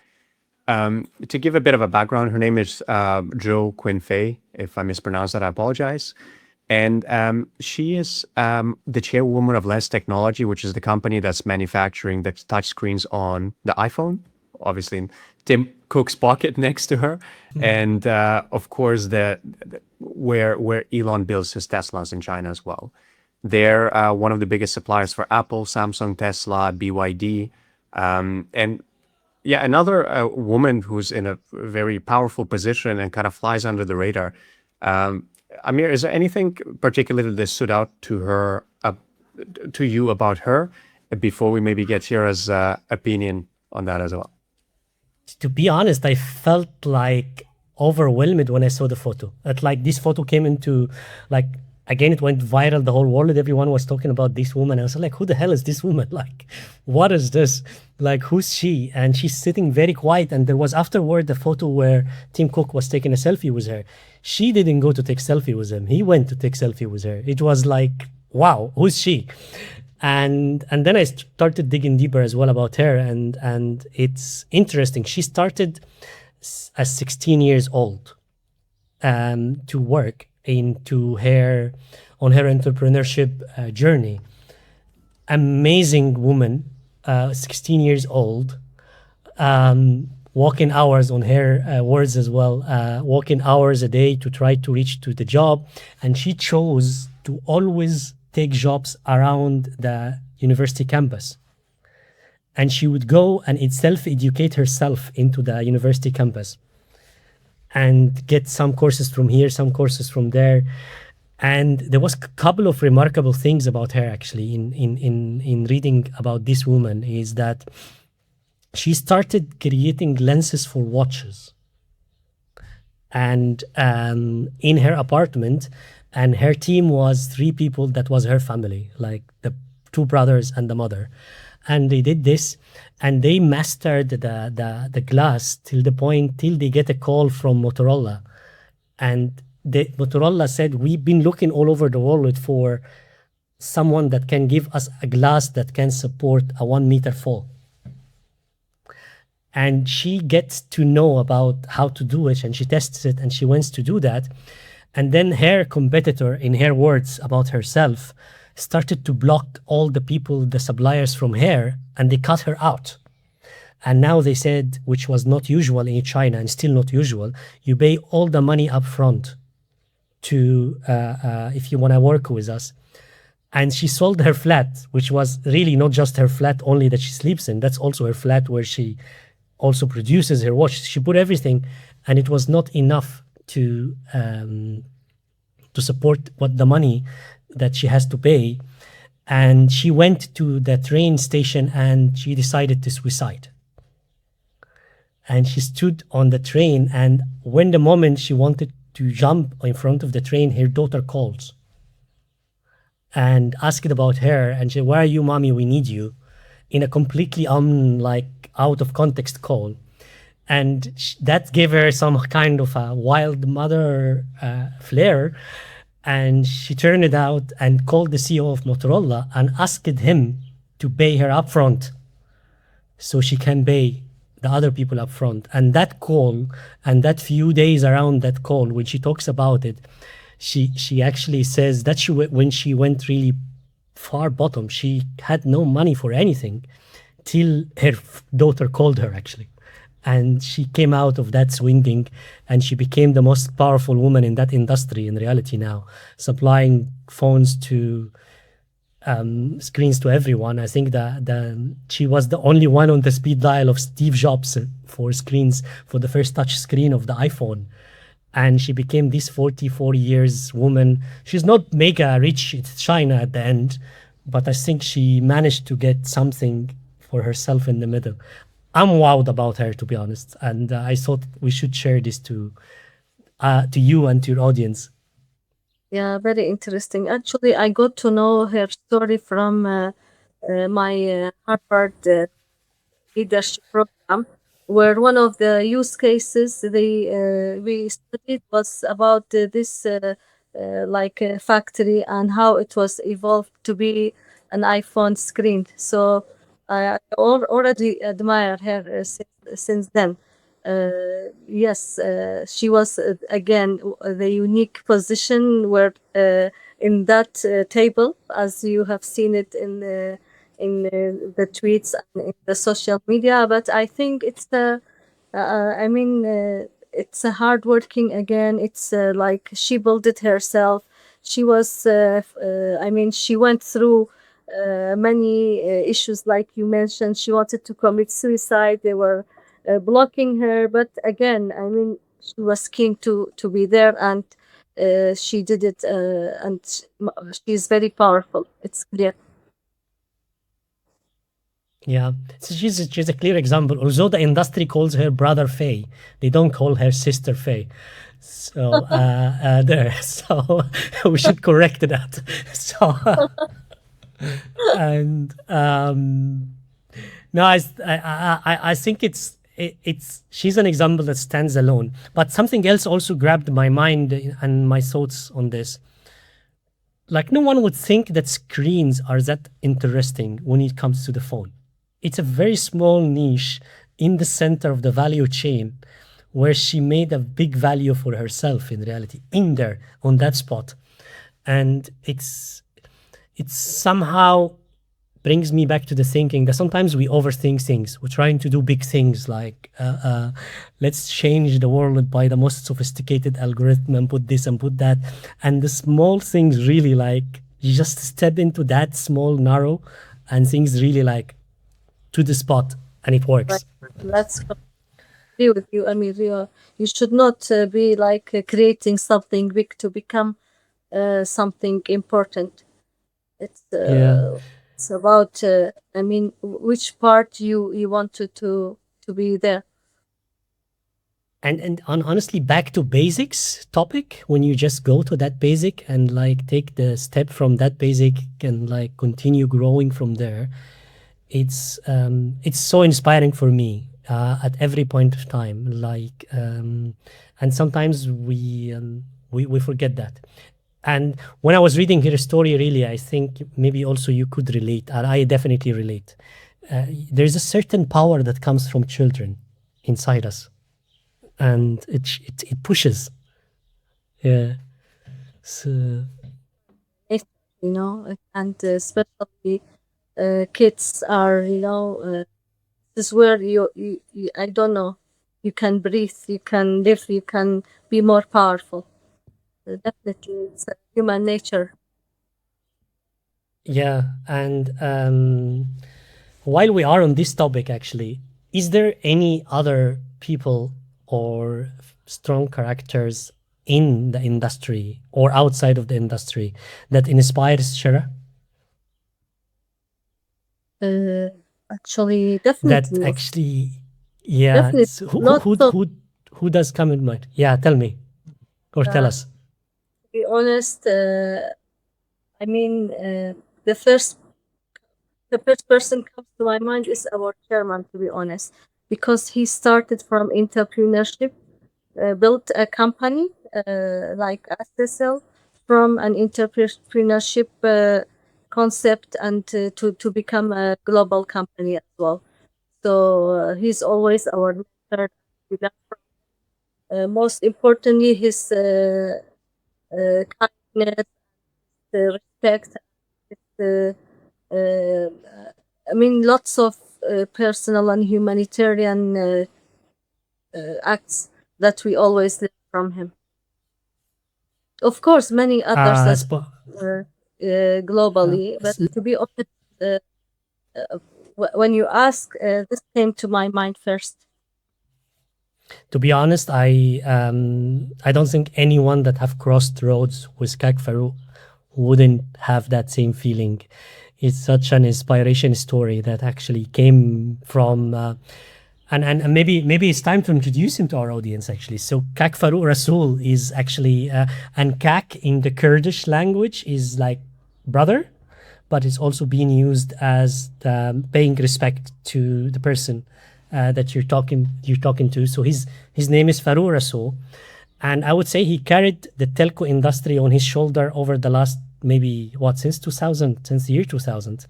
to give a bit of a background, her name is Zhou Qunfei. If I mispronounce that, I apologize. And she is the chairwoman of Lens Technology, which is the company that's manufacturing the touchscreens on the iPhone, obviously in Tim Cook's pocket next to her. And of course, where Elon builds his Teslas in China as well. They're one of the biggest suppliers for Apple, Samsung, Tesla, BYD. And yeah, another woman who's in a very powerful position and kind of flies under the radar. Amir, is there anything particularly that stood out to her, to you about her, before we maybe get Chra's opinion on that as well? To be honest, I felt like overwhelmed when I saw the photo. That like this photo came into like again, it went viral, the whole world. Everyone was talking about this woman. I was like, who the hell is this woman? Like, what is this? Like, who's she? And she's sitting very quiet. And there was afterward the photo where Tim Cook was taking a selfie with her. She didn't go to take selfie with him. He went to take selfie with her. It was like, wow, who's she? And then I started digging deeper as well about her. And it's interesting. She started as 16 years old to work on her entrepreneurship journey. Amazing woman, 16 years old, walking hours on her words as well, walking hours a day to try to reach to the job. And she chose to always take jobs around the university campus. And she would go and self-educate herself into the university campus and get some courses from here, some courses from there. And there was a couple of remarkable things about her actually in reading about this woman is that she started creating lenses for watches. And in her apartment, and her team was 3 people, that was her family, like the 2 brothers and the mother. And they did this, and they mastered the glass till they get a call from Motorola. And Motorola said, we've been looking all over the world for someone that can give us a glass that can support a 1-meter fall. And she gets to know about how to do it, and she tests it, and she wants to do that. And then her competitor, in her words about herself, started to block all the people, the suppliers from her, and they cut her out. And now they said, which was not usual in China and still not usual, you pay all the money up front to if you want to work with us. And she sold her flat, which was really not just her flat only that she sleeps in, that's also her flat where she also produces her watch. She put everything, and it was not enough to support what the money that she has to pay. And she went to the train station and she decided to suicide. And she stood on the train, and when the moment she wanted to jump in front of the train, her daughter calls and asked about her, and she said, where are you, mommy? We need you, in a completely out of context call. And that gave her some kind of a wild mother flair. And she turned it out and called the CEO of Motorola and asked him to pay her upfront so she can pay the other people upfront. And that call and that few days around that call, when she talks about it, she actually says that when she went really far bottom, she had no money for anything till her daughter called her actually. And she came out of that swinging, and she became the most powerful woman in that industry in reality now, supplying phones to screens to everyone. I think that she was the only one on the speed dial of Steve Jobs for screens, for the first touch screen of the iPhone. And she became this 44 years woman. She's not mega rich in China at the end, but I think she managed to get something for herself in the middle. I'm wowed about her, to be honest, and I thought we should share this to you and to your audience. Yeah, very interesting. Actually, I got to know her story from my Harvard leadership program, where one of the use cases we studied was about this factory and how it was evolved to be an iPhone screen. So I already admire her since then. yes, she was again the unique position where in that table, as you have seen it in the tweets and in the social media. But I think it's I mean, it's a hardworking again. It's like she built it herself. She was, I mean, she went through many issues, like you mentioned. She wanted to commit suicide. They were blocking her, but again, I mean, she was keen to be there, and she did it. And she's very powerful. It's clear. Yeah, so she's a clear example. Although the industry calls her brother Faye, they don't call her sister Faye. So there, so we should correct that. So and no, I think it's she's an example that stands alone. But something else also grabbed my mind and my thoughts on this. Like, no one would think that screens are that interesting when it comes to the phone. It's a very small niche in the center of the value chain where she made a big value for herself in reality, in there, on that spot. And it's somehow brings me back to the thinking that sometimes we overthink things. We're trying to do big things like, let's change the world by the most sophisticated algorithm and put this and put that. And the small things really, like, you just step into that small, narrow, and things really like to the spot, and it works. Right. Let's agree with you, Amir. You should not be like creating something big to become something important. It's it's about I mean, which part you want to be there. And honestly, back to basics topic, when you just go to that basic and like take the step from that basic and like continue growing from there, it's so inspiring for me at every point of time. Like and sometimes we forget that. And when I was reading her story, really, I think maybe also you could relate, and I definitely relate. There's a certain power that comes from children inside us, and it pushes. Yeah. So, You know, and especially kids are, this is where you I don't know, you can breathe, you can live, you can be more powerful. Definitely, it's human nature. yeah, and while we are on this topic, actually, is there any other people or strong characters in the industry or outside of the industry that inspires Chra? Actually, That definitely, actually, yeah. definitely So not so. who does come in mind? Yeah, tell me or tell us. To be honest, I mean, the first person comes to my mind is our chairman. To be honest, because he started from entrepreneurship, built a company like Asiacell from an entrepreneurship concept, and to become a global company as well. So he's always our mentor. We learn from, most importantly, his kindness, the respect, the I mean, lots of personal and humanitarian acts that we always learn from him. Of course, many others as globally, but to be honest, when you ask, this came to my mind first. To be honest, I don't think anyone that have crossed roads with Kak Farouk wouldn't have that same feeling. It's such an inspiration story that actually came from, and maybe it's time to introduce him to our audience actually. So Kak Farouk Rasool is actually, and Kak in the Kurdish language is like brother, but it's also being used as paying respect to the person that you're talking to. So his name is Farouk Rasool, and I would say he carried the telco industry on his shoulder over the last maybe since the year 2000,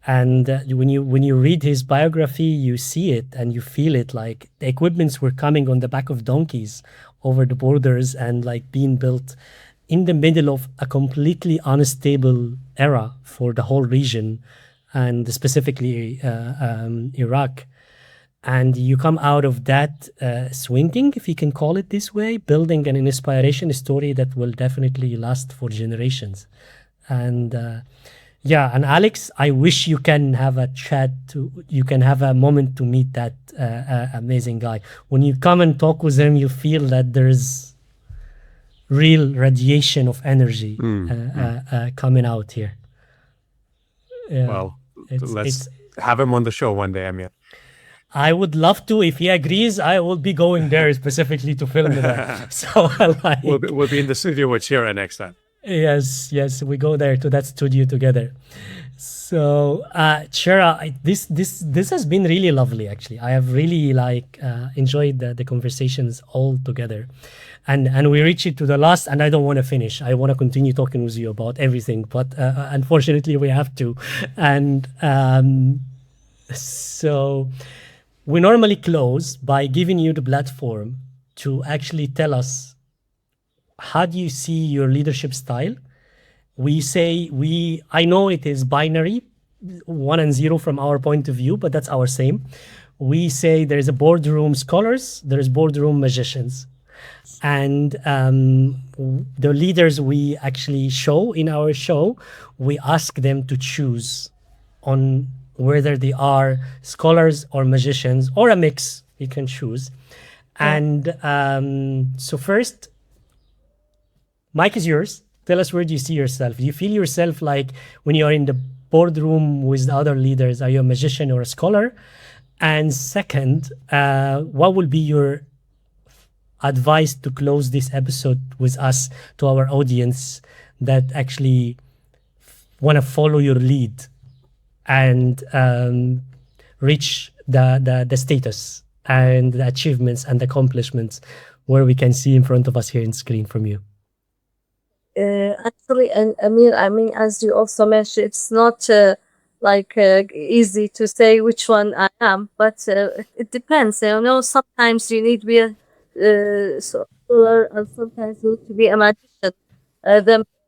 And when you read his biography, you see it and you feel it. Like the equipments were coming on the back of donkeys over the borders and like being built in the middle of a completely unstable era for the whole region, and specifically Iraq. And you come out of that swinging, if you can call it this way, building an inspiration story that will definitely last for generations. And yeah, and Alex, I wish you can have a chat you can have a moment to meet that amazing guy. When you come and talk with him, you feel that there's real radiation of energy coming out here. Yeah, Well, let's have him on the show one day, Amir. I would love to. If he agrees, I will be going there specifically to film that. So like, we'll be in the studio with Chra next time. Yes, we go there to that studio together. So, Chra, this has been really lovely. Actually, I have really enjoyed the conversations all together, and we reach it to the last. And I don't want to finish. I want to continue talking with you about everything, but unfortunately, we have to. And so, we normally close by giving you the platform to actually tell us, how do you see your leadership style? I know it is binary, 1 and 0 from our point of view, but that's our same. We say there's a boardroom scholars, there's boardroom magicians. And the leaders we actually show in our show, we ask them to choose on whether they are scholars or magicians or a mix. You can choose. And so first, Mike is yours. Tell us, where do you see yourself? Do you feel yourself like when you are in the boardroom with the other leaders, are you a magician or a scholar? And second, what will be your advice to close this episode with us, to our audience that actually want to follow your lead and reach the status and the achievements and accomplishments where we can see in front of us here in screen from you? Actually, and Amir, I mean, as you also mentioned, it's not easy to say which one I am, but it depends. You know, sometimes you need to be a scholar, and sometimes you need to be a magician.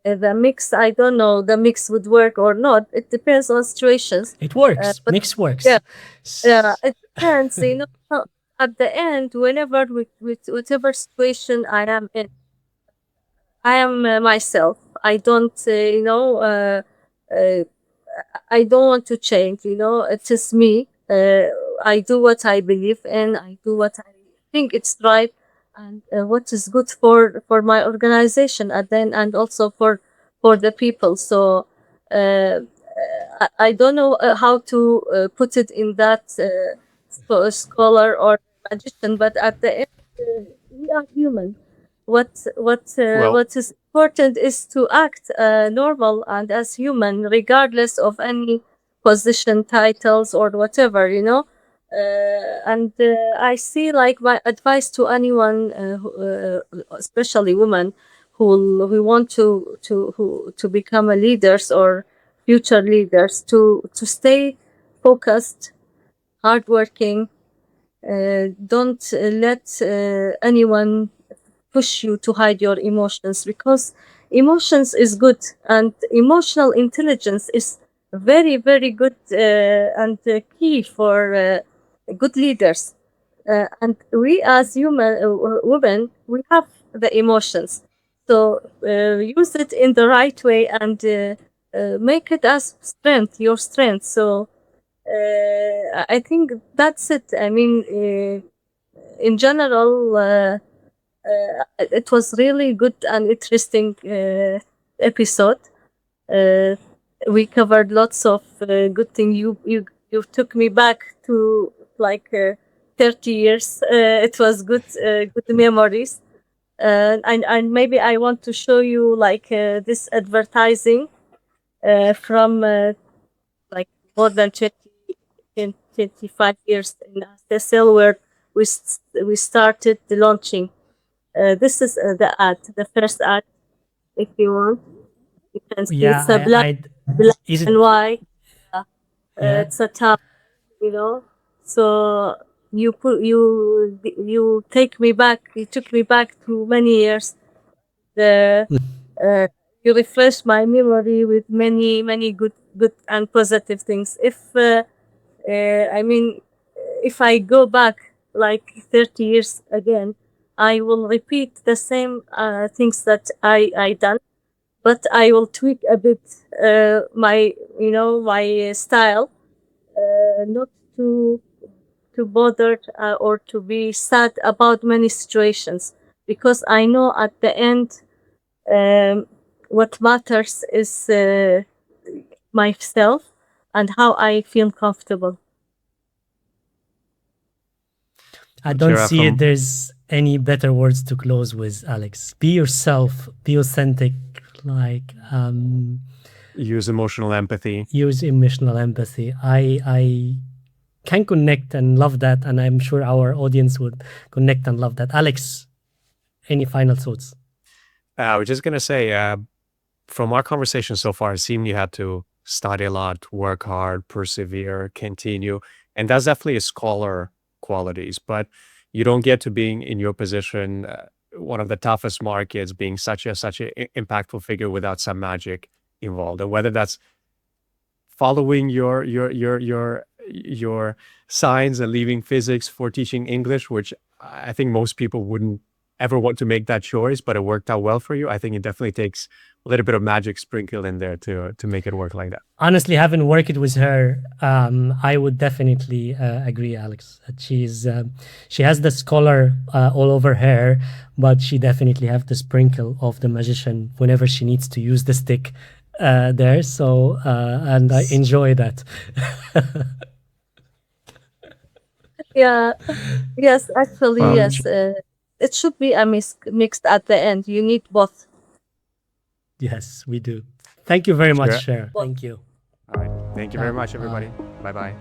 The mix, I don't know, the mix would work or not. It depends on situations. It works. Mix works. Yeah, it depends. You know, at the end, whenever with whatever situation I am in, I am myself. I don't, I don't want to change. You know, it's just me. I do what I believe in. I do what I think it's right, and what is good for my organization, and then and also for the people. So I don't know how to put it in that scholar or magician, but at the end, we are human. What is important is to act normal and as human, regardless of any position, titles, or whatever, you know. And I see, like, my advice to anyone, especially women, who want to become a leaders or future leaders, to stay focused, hardworking. Don't let anyone push you to hide your emotions, because emotions is good, and emotional intelligence is very, very good and key for good leaders. And we as human women, we have the emotions, so use it in the right way and make it as strength, your strength. So I think that's it. I mean, in general, it was really good and interesting episode. We covered lots of good things. You took me back to 30 years. It was good memories. And maybe I want to show you this advertising from more than 25 years in Asiacell, where we started the launching. This is the ad, the first ad. If you want, you can see it's a black and white. Yeah. It's a tough, you know. So you take me back. You took me back to many years. The you refresh my memory with many good and positive things. I mean, if I go back like 30 years again, I will repeat the same things that I done, but I will tweak a bit my style, not to bother or to be sad about many situations, because I know at the end what matters is myself and how I feel comfortable. I don't Chra, see it. There's any better words to close with, Alex. Be yourself. Be authentic. Like use emotional empathy. use emotional empathy. I can connect and love that, and I'm sure our audience would connect and love that. Alex, any final thoughts? I was just gonna say, from our conversation so far, it seemed you had to study a lot, work hard, persevere, continue, and that's definitely a scholar qualities. But you don't get to being in your position, one of the toughest markets, being such a impactful figure without some magic involved, and whether that's following your signs and leaving physics for teaching English, which I think most people wouldn't ever want to make that choice, but it worked out well for you. I think it definitely takes a little bit of magic sprinkled in there to make it work like that. Honestly, having worked with her, I would definitely agree, Alex. That she has the scholar all over her, but she definitely have the sprinkle of the magician whenever she needs to use the stick there. So, and I enjoy that. Yeah, yes, actually, Well, yes. It should be a mixed at the end. You need both. Yes, we do. Thank you very much, Sure. Cher. Thank you. All right. Thank you very much, everybody. Bye bye.